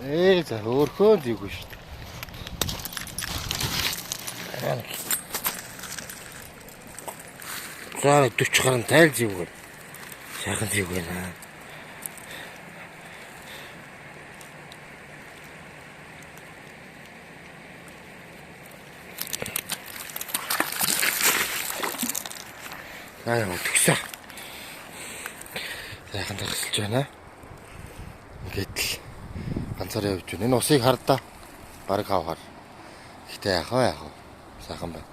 За өөрхөө зүйгүй шүү дээ. За 40 гаруй тайл зүйгүй. Сайхан зүйгүй наа. Төгсөө. Сайхан төгсөлж байна. Ингээд л ганцаараа явж байна. Энэ усыг хардаа. Бараг хавхаар. Гэтэ яах вэ? Сайхан байна.